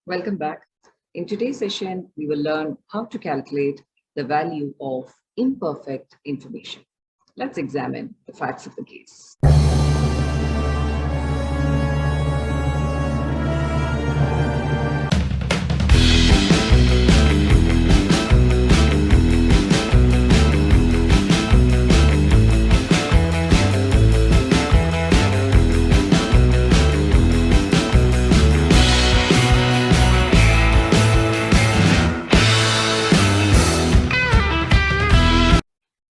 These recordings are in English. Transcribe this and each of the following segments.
Welcome back. In today's session, we will learn how to calculate the value of imperfect information. Let's examine the facts of the case.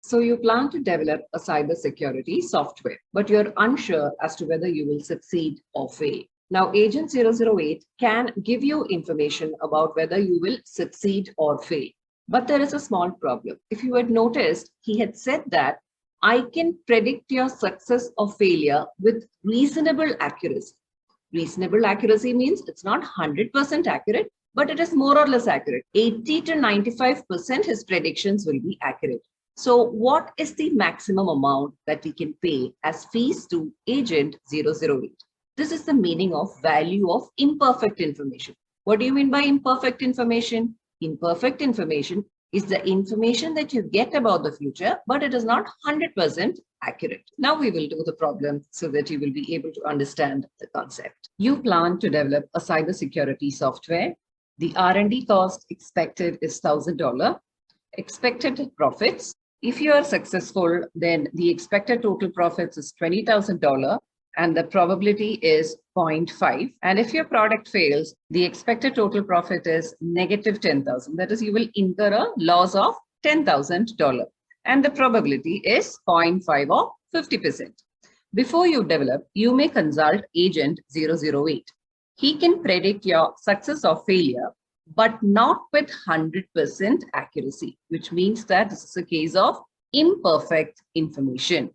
So you plan to develop a cybersecurity software, but you're unsure as to whether you will succeed or fail. Now, Agent 008 can give you information about whether you will succeed or fail. But there is a small problem. If you had noticed, he had said that I can predict your success or failure with reasonable accuracy. Reasonable accuracy means it's not 100% accurate, but it is more or less accurate. 80 to 95% his predictions will be accurate. So what is the maximum amount that we can pay as fees to Agent 008? This is the meaning of value of imperfect information. What do you mean by imperfect information? Imperfect information is the information that you get about the future, but it is not 100% accurate. Now we will do the problem so that you will be able to understand the concept. You plan to develop a cybersecurity software. The R&D cost expected is $1,000. Expected profits. If you are successful, then the expected total profits is $20,000 and the probability is 0.5. And if your product fails, the expected total profit is negative 10,000. That is, you will incur a loss of $10,000 and the probability is 0.5 or 50%. Before you develop, you may consult Agent 008. He can predict your success or failure, but not with 100% accuracy, which means that this is a case of imperfect information.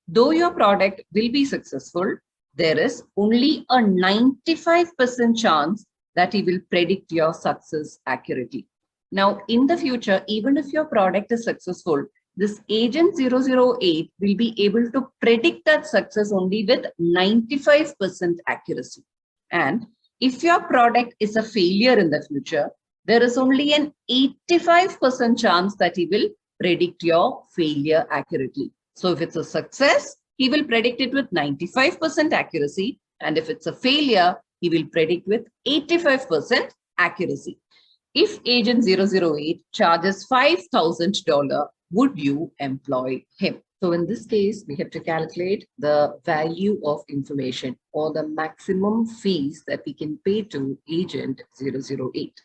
Though your product will be successful, there is only a 95% chance that he will predict your success accurately. Now, in the future, even if your product is successful, this Agent 008 will be able to predict that success only with 95% accuracy. And if your product is a failure in the future, there is only an 85% chance that he will predict your failure accurately. So if it's a success, he will predict it with 95% accuracy. And if it's a failure, he will predict with 85% accuracy. If Agent 008 charges $5,000, would you employ him? So in this case, we have to calculate the value of information or the maximum fees that we can pay to Agent 008.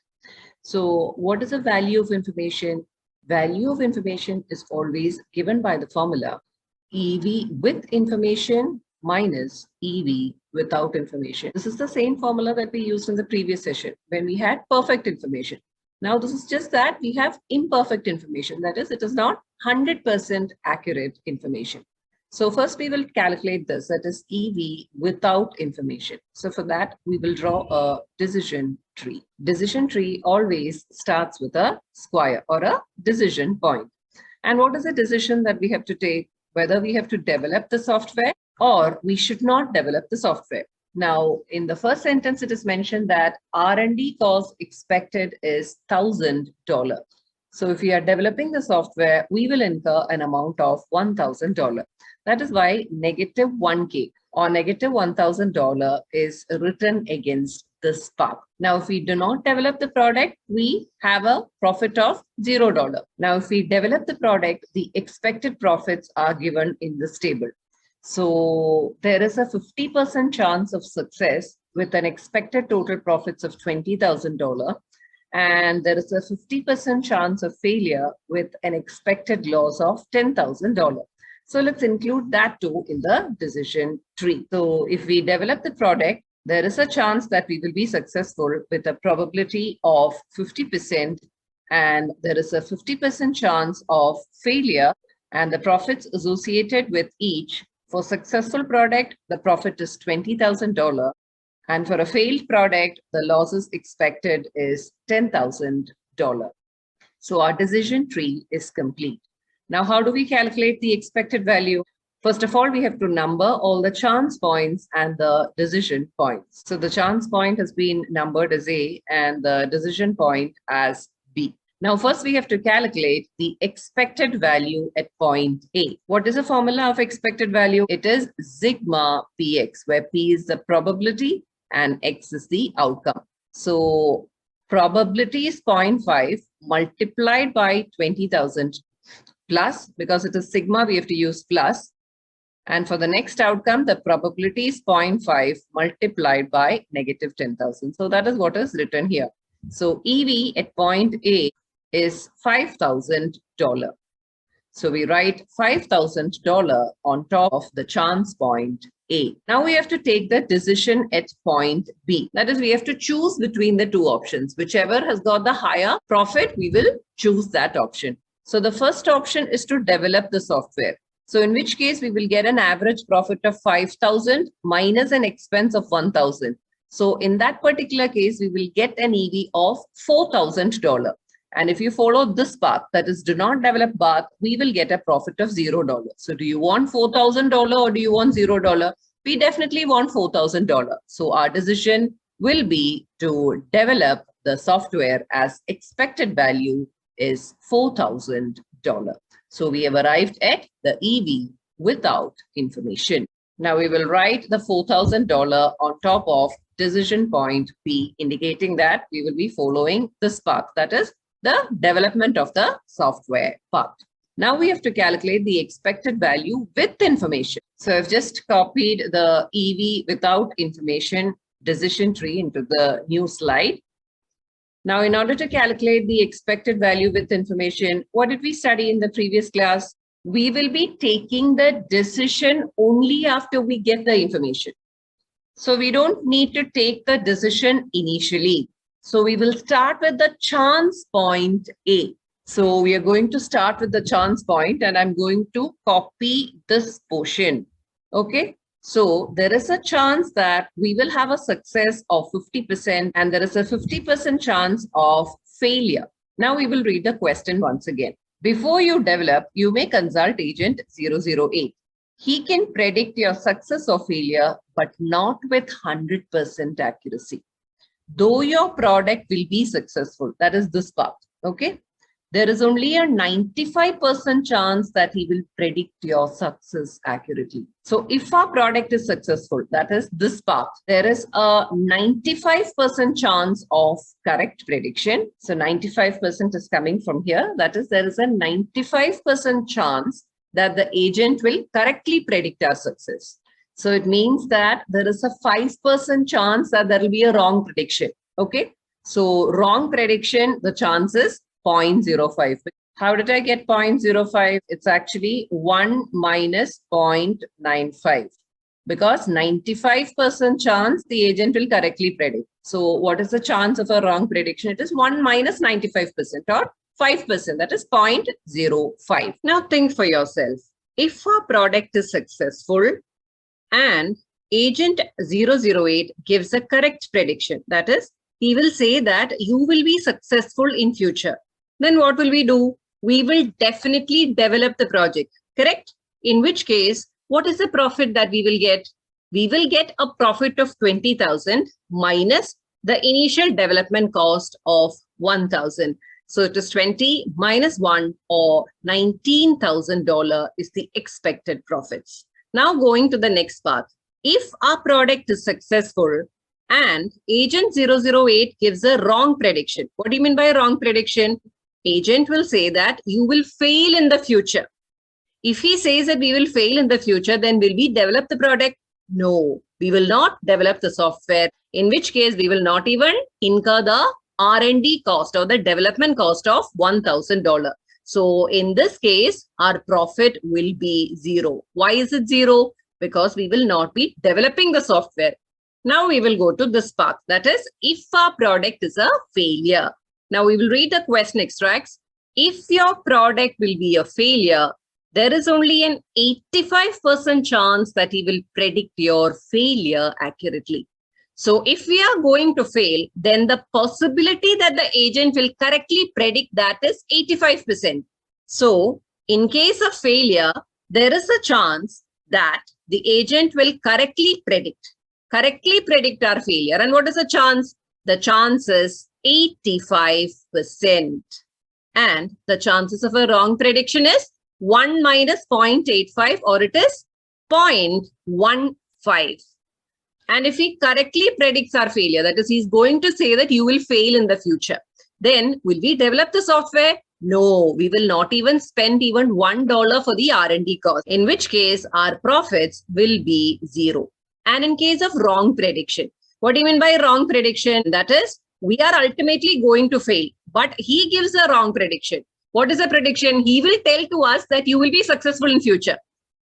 So what is the value of information? Value of information is always given by the formula EV with information minus EV without information. This is the same formula that we used in the previous session when we had perfect information. Now, this is just that we have imperfect information. That is, it is not 100% accurate information. So first we will calculate this, that is EV without information. So for that, we will draw a decision tree. Decision tree always starts with a square or a decision point. And what is the decision that we have to take? Whether we have to develop the software or we should not develop the software. Now, in the first sentence, it is mentioned that R&D cost expected is $1,000. So if we are developing the software, we will incur an amount of $1,000. That is why negative 1K or negative $1,000 is written against this part. Now, if we do not develop the product, we have a profit of $0. Now, if we develop the product, the expected profits are given in this table. So there is a 50% chance of success with an expected total profits of $20,000. And there is a 50% chance of failure with an expected loss of $10,000. So let's include that too in the decision tree. So if we develop the product, there is a chance that we will be successful with a probability of 50%. And there is a 50% chance of failure and the profits associated with each. For successful product, the profit is $20,000. And for a failed product, the losses expected is $10,000. So our decision tree is complete. Now, how do we calculate the expected value? First of all, we have to number all the chance points and the decision points. So the chance point has been numbered as A and the decision point as B. Now, first we have to calculate the expected value at point A. What is the formula of expected value? It is sigma Px, where P is the probability and X is the outcome. So probability is 0.5 multiplied by 20,000 plus, because it is sigma, we have to use plus. And for the next outcome, the probability is 0.5 multiplied by negative 10,000. So that is what is written here. So EV at point A is $5,000. So we write $5,000 on top of the chance point A. Now we have to take the decision at point B. That is, we have to choose between the two options. Whichever has got the higher profit, we will choose that option. So the first option is to develop the software. So in which case we will get an average profit of 5,000 minus an expense of 1,000. So in that particular case, we will get an EV of $4,000. And if you follow this path, that is do not develop path, we will get a profit of $0. So do you want $4,000 or do you want $0? We definitely want $4,000. So our decision will be to develop the software as expected value is $4,000. So we have arrived at the EV without information. Now we will write the $4,000 on top of decision point P, indicating that we will be following this path, that is the development of the software path. Now we have to calculate the expected value with information. So I've just copied the EV without information decision tree into the new slide. Now, in order to calculate the expected value with information, what did we study in the previous class? We will be taking the decision only after we get the information. So we don't need to take the decision initially. So we will start with the chance point A. So we are going to start with the chance point and I'm going to copy this portion. Okay. So there is a chance that we will have a success of 50% and there is a 50% chance of failure. Now we will read the question once again. Before you develop, you may consult agent 008. He can predict your success or failure, but not with 100% accuracy. Though your product will be successful, that is this part, okay? There is only a 95% chance that he will predict your success accurately. So if our product is successful, that is this part, there is a 95% chance of correct prediction. So 95% is coming from here. That is, there is a 95% chance that the agent will correctly predict our success. So it means that there is a 5% chance that there will be a wrong prediction. Okay. So wrong prediction, the chance is 0.05. How did I get 0.05? It's actually 1 minus 0.95 because 95% chance the agent will correctly predict. So what is the chance of a wrong prediction? It is 1 minus 95% or 5%. That is 0.05. Now think for yourself. If our product is successful and agent 008 gives a correct prediction, that is, he will say that you will be successful in future. Then what will we do? We will definitely develop the project, correct? In which case, what is the profit that we will get? We will get a profit of 20,000 minus the initial development cost of 1,000. So it is 20 minus 1 or $19,000 is the expected profits. Now going to the next part. If our product is successful and agent 008 gives a wrong prediction. What do you mean by a wrong prediction? Agent will say that you will fail in the future. If he says that we will fail in the future, then will we develop the product? No, we will not develop the software, in which case we will not even incur the R&D cost or the development cost of $1,000. So in this case, our profit will be 0. Why is it 0? Because we will not be developing the software. Now we will go to this part. That is, if our product is a failure. Now we will read the question extracts. If your product will be a failure, there is only an 85% chance that he will predict your failure accurately. So if we are going to fail, then the possibility that the agent will correctly predict that is 85%. So in case of failure, there is a chance that the agent will correctly predict our failure. And what is the chance? The chance is 85%. And the chances of a wrong prediction is 1 minus 0.85, or it is 0.15. And if he correctly predicts our failure, that is, he's going to say that you will fail in the future, then will we develop the software? No, we will not even spend even $1 for the R&D cost, in which case our profits will be zero. And in case of wrong prediction, what do you mean by wrong prediction? That is, we are ultimately going to fail, but he gives a wrong prediction. What is a prediction? He will tell to us that you will be successful in future.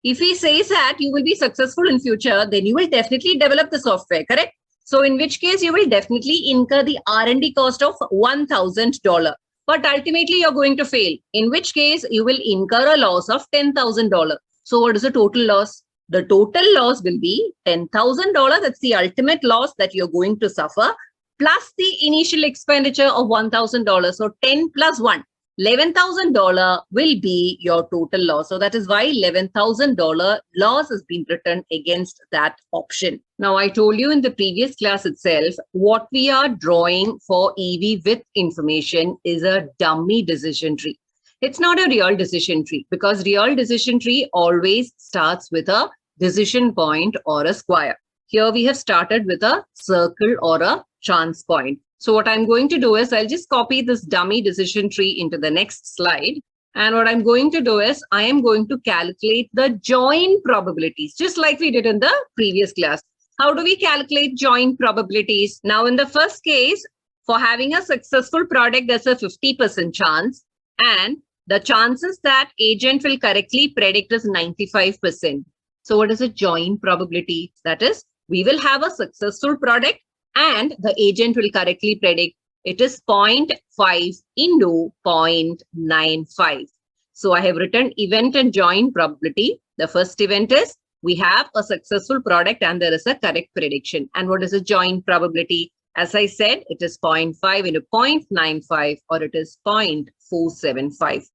If he says that you will be successful in future, then you will definitely develop the software, correct? So in which case you will definitely incur the R&D cost of $1,000. But ultimately you're going to fail, in which case you will incur a loss of $10,000. So what is the total loss? The total loss will be $10,000. That's the ultimate loss that you're going to suffer, plus the initial expenditure of $1,000. So 10 plus 1. $11,000 will be your total loss. So that is why $11,000 loss has been written against that option. Now, I told you in the previous class itself, what we are drawing for EV with information is a dummy decision tree. It's not a real decision tree, because real decision tree always starts with a decision point or a square. Here we have started with a circle or a chance point. So what I'm going to do is I'll just copy this dummy decision tree into the next slide. And what I'm going to do is I am going to calculate the joint probabilities, just like we did in the previous class. How do we calculate joint probabilities? Now, in the first case, for having a successful product, there's a 50% chance. And the chances that agent will correctly predict is 95%. So what is a joint probability? That is, we will have a successful product and the agent will correctly predict. It is 0.5 into 0.95. So I have written event and joint probability. The first event is we have a successful product and there is a correct prediction. And what is a joint probability? As I said, it is 0.5 into 0.95, or it is 0.475.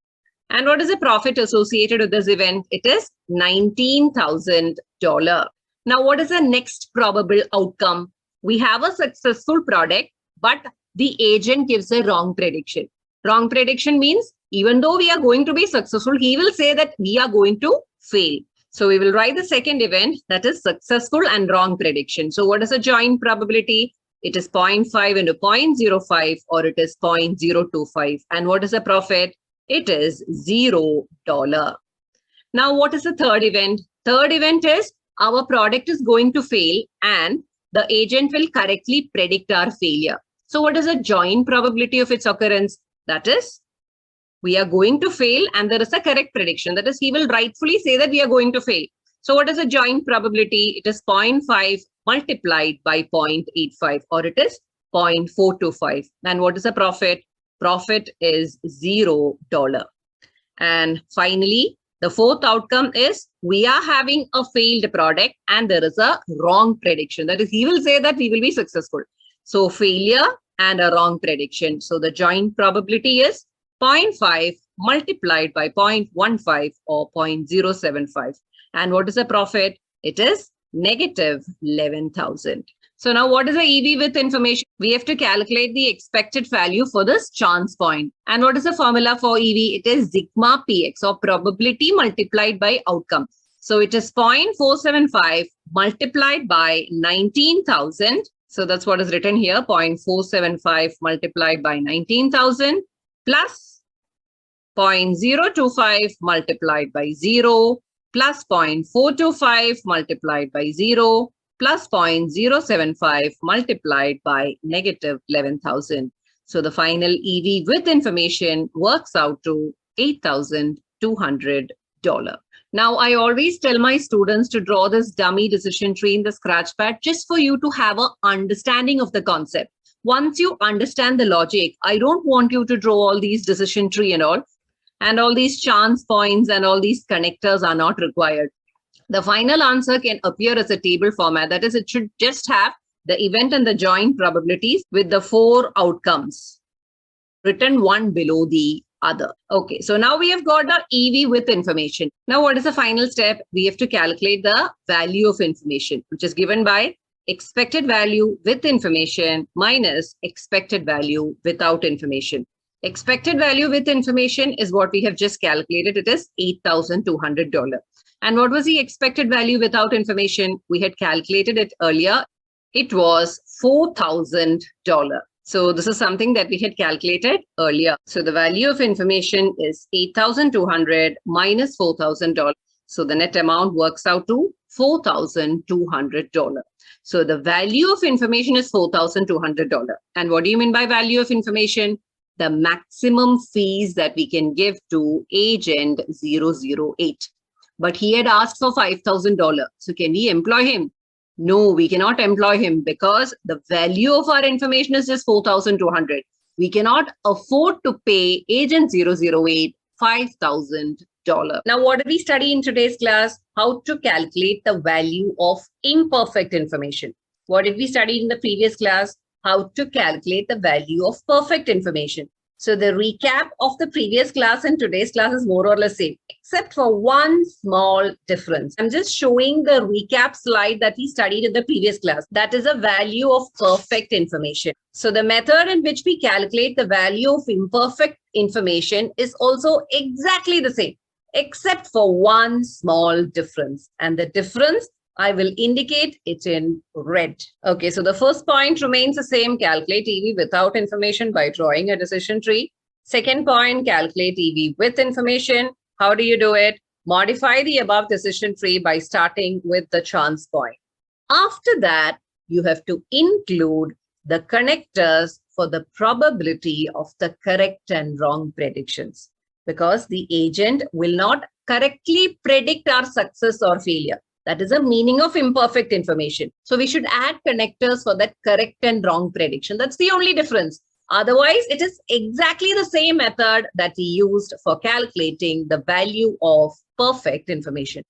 And what is the profit associated with this event? It is $19,000. Now, what is the next probable outcome? We have a successful product, but the agent gives a wrong prediction. Wrong prediction means even though we are going to be successful, he will say that we are going to fail. So we will write the second event, that is successful and wrong prediction. So what is a joint probability? It is 0.5 into 0.05, or it is 0.025. And what is the profit? It is $0. Now, what is the third event? Third event is our product is going to fail and the agent will correctly predict our failure. So what is a joint probability of its occurrence? That is, we are going to fail and there is a correct prediction. That is, he will rightfully say that we are going to fail. So what is a joint probability? It is 0.5 multiplied by 0.85, or it is 0.425. And what is the profit? Profit is $0. And finally, the fourth outcome is we are having a failed product and there is a wrong prediction. That is, he will say that we will be successful. So failure and a wrong prediction. So the joint probability is 0.5 multiplied by 0.15, or 0.075. And what is the profit? It is negative 11,000. So now what is the EV with information? We have to calculate the expected value for this chance point. And what is the formula for EV? It is sigma px, or probability multiplied by outcome. So it is 0.475 multiplied by 19,000. So that's what is written here, 0.475 multiplied by 19,000 plus 0.025 multiplied by 0 plus 0.425 multiplied by 0 plus 0.075 multiplied by negative 11,000. So the final EV with information works out to $8,200. Now, I always tell my students to draw this dummy decision tree in the scratchpad just for you to have an understanding of the concept. Once you understand the logic, I don't want you to draw all these decision tree and all these chance points and all these connectors are not required. The final answer can appear as a table format. That is, it should just have the event and the joint probabilities with the 4 outcomes written one below the other. Okay, so now we have got the EV with information. Now what is the final step? We have to calculate the value of information, which is given by expected value with information minus expected value without information. Expected value with information is what we have just calculated. It is $8,200. And what was the expected value without information? We had calculated it earlier. It was $4,000. So this is something that we had calculated earlier. So the value of information is 8,200 minus $4,000. So the net amount works out to $4,200. So the value of information is $4,200. And what do you mean by value of information? The maximum fees that we can give to agent 008. But he had asked for $5,000. So can we employ him? No, we cannot employ him because the value of our information is just 4,200. We cannot afford to pay agent 008 $5,000. Now, what did we study in today's class? How to calculate the value of imperfect information. What did we study in the previous class? How to calculate the value of perfect information. So the recap of the previous class and today's class is more or less same, except for one small difference. I'm just showing the recap slide that we studied in the previous class. That is a value of perfect information. So the method in which we calculate the value of imperfect information is also exactly the same, except for one small difference. And the difference, I will indicate it in red. Okay, so the first point remains the same. Calculate EV without information by drawing a decision tree. Second point, calculate EV with information. How do you do it? Modify the above decision tree by starting with the chance point. After that, you have to include the connectors for the probability of the correct and wrong predictions, because the agent will not correctly predict our success or failure. That is the meaning of imperfect information. So we should add connectors for that correct and wrong prediction. That's the only difference. Otherwise, it is exactly the same method that we used for calculating the value of perfect information.